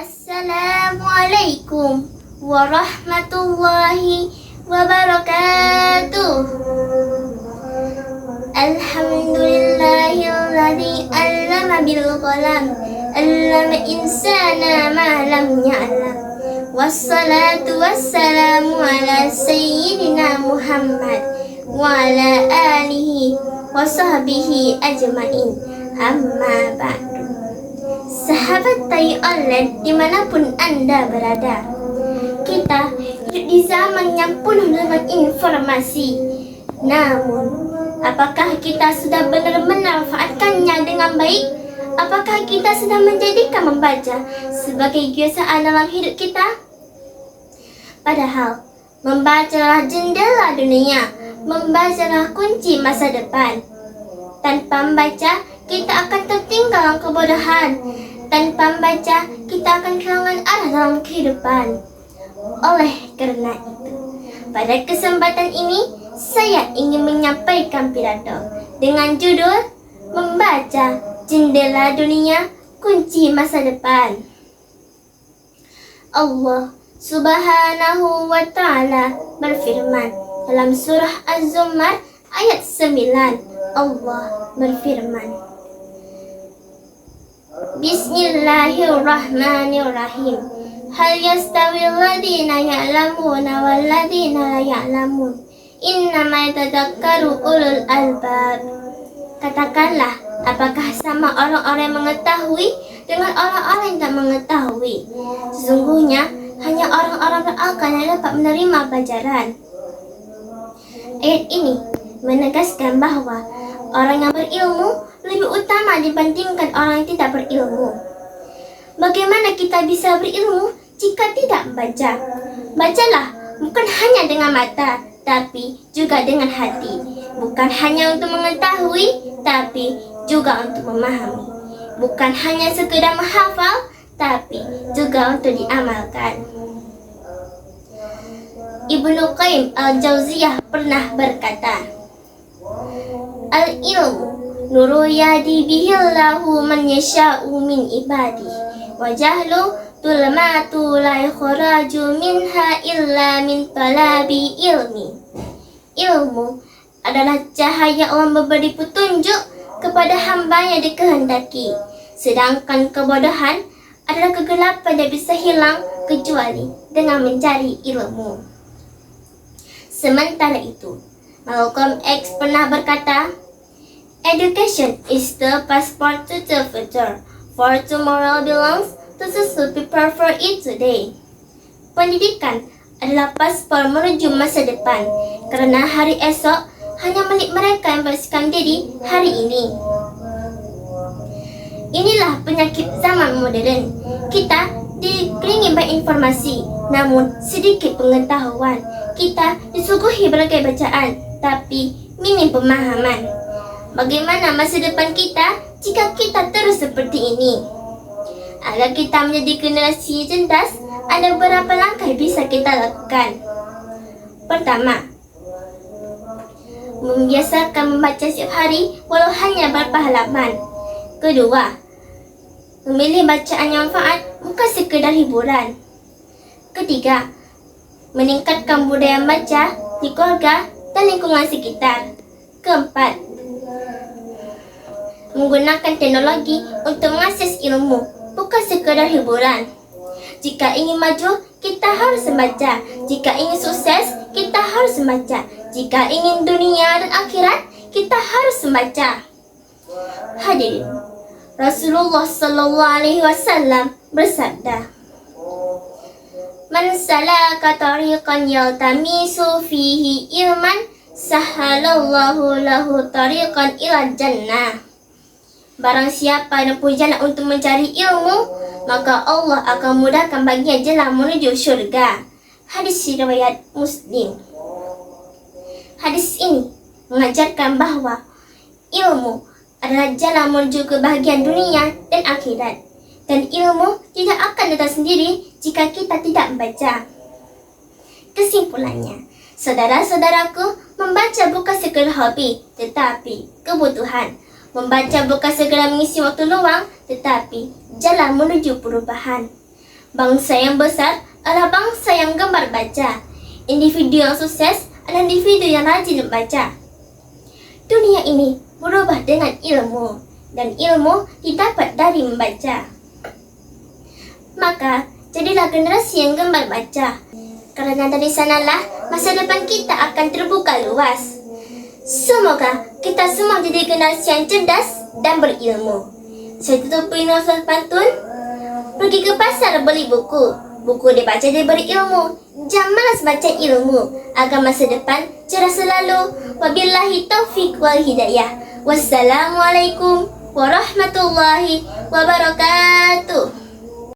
Assalamualaikum warahmatullahi wabarakatuh. Alhamdulillahilladzi 'allama bil qalam, 'allama insana ma lam ya'lam. Wassalatu wassalamu ala sayyidina Muhammad wa ala alihi wa sahbihi ajmain. Amma ba'du. Sahabat Tayi Online dimanapun Anda berada, kita hidup di zaman yang penuh dengan informasi. Namun, apakah kita sudah benar-benar memanfaatkannya dengan baik? Apakah kita sudah menjadikan membaca sebagai kebiasaan dalam hidup kita? Padahal, membacalah jendela dunia, membacalah kunci masa depan. Tanpa membaca, kita akan tertinggal dalam kebodohan. Tanpa membaca, kita akan kehilangan arah dalam kehidupan. Oleh karena itu, pada kesempatan ini, saya ingin menyampaikan pidato dengan judul Membaca Jendela Dunia, Kunci Masa Depan. Allah Subhanahu wa Ta'ala berfirman dalam surah Az-Zumar ayat 9. Allah berfirman, Bismillahirrahmanirrahim. Hal yastawil ladina ya'lamuna wal ladina la ya'lamun. Innama yatadakkaru ulul albab. Katakanlah, apakah sama orang-orang yang mengetahui dengan orang-orang yang tak mengetahui? Sesungguhnya hanya orang-orang berakal yang dapat menerima pelajaran. Ayat ini menegaskan bahwa orang yang berilmu lebih utama dibandingkan orang yang tidak berilmu. Bagaimana kita bisa berilmu jika tidak membaca? Bacalah, bukan hanya dengan mata, tapi juga dengan hati. Bukan hanya untuk mengetahui, tapi juga untuk memahami. Bukan hanya sekedar menghafal, tapi juga untuk diamalkan. Ibnu Qayyim al-Jauziyah pernah berkata, Al-ilmu nuru yadi bihillahu man yasha'u min ibadih, wa jahlu tulmatu la yakhraju minha illa min talabi ilmi. Ilmu adalah cahaya Allah memberi petunjuk kepada hamba yang dikehendaki, sedangkan kebodohan adalah kegelapan yang bisa hilang kecuali dengan mencari ilmu. Sementara itu, Malcolm X pernah berkata, Education is the passport to the future, for tomorrow belongs to those who prepare for it today. Pendidikan adalah paspor menuju masa depan, karena hari esok hanya milik mereka yang membersihkan diri hari ini. Inilah penyakit zaman modern. Kita dikelilingi banyak informasi, namun sedikit pengetahuan. Kita disuguhi berbagai bacaan, tapi minim pemahaman. Bagaimana masa depan kita jika kita terus seperti ini? Agar kita menjadi generasi cerdas, ada beberapa langkah yang bisa kita lakukan. Pertama, membiasakan membaca setiap hari walau hanya beberapa halaman. Kedua, memilih bacaan yang manfaat, bukan sekedar hiburan. Ketiga, meningkatkan budaya membaca di keluarga dan lingkungan sekitar. Keempat, menggunakan teknologi untuk mengakses ilmu, bukan sekedar hiburan. Jika ingin maju, kita harus membaca. Jika ingin sukses, kita harus membaca. Jika ingin dunia dan akhirat, kita harus membaca. Hadirin, Rasulullah SAW bersabda, Man salaka tariqan yaltamisu fihi ilman, sahhalallahu lahu tariqan ila jannah. Barang siapa yang menempuh jalan untuk mencari ilmu, maka Allah akan mudahkan baginya jalan menuju syurga. Hadis riwayat Muslim. Hadis ini mengajarkan bahwa ilmu adalah jalan menuju kebahagiaan dunia dan akhirat. Dan ilmu tidak akan datang sendiri jika kita tidak membaca. Kesimpulannya, saudara-saudaraku, membaca bukan sekedar hobi, tetapi kebutuhan. Membaca bukan segera mengisi waktu luang, tetapi jalan menuju perubahan. Bangsa yang besar adalah bangsa yang gemar baca. Individu yang sukses adalah individu yang rajin membaca. Dunia ini berubah dengan ilmu, dan ilmu didapat dari membaca. Maka, jadilah generasi yang gemar baca. Karena dari sanalah masa depan kita akan terbuka luas. Semoga kita semua jadi generasi yang cerdas dan berilmu. Saya tutup Nafas pantun. Pergi ke pasar beli buku. Buku dibaca dia berilmu. Jangan malas baca ilmu agar masa depan cerah selalu. Wabillahi taufiq wal hidayah. Wassalamualaikum warahmatullahi wabarakatuh.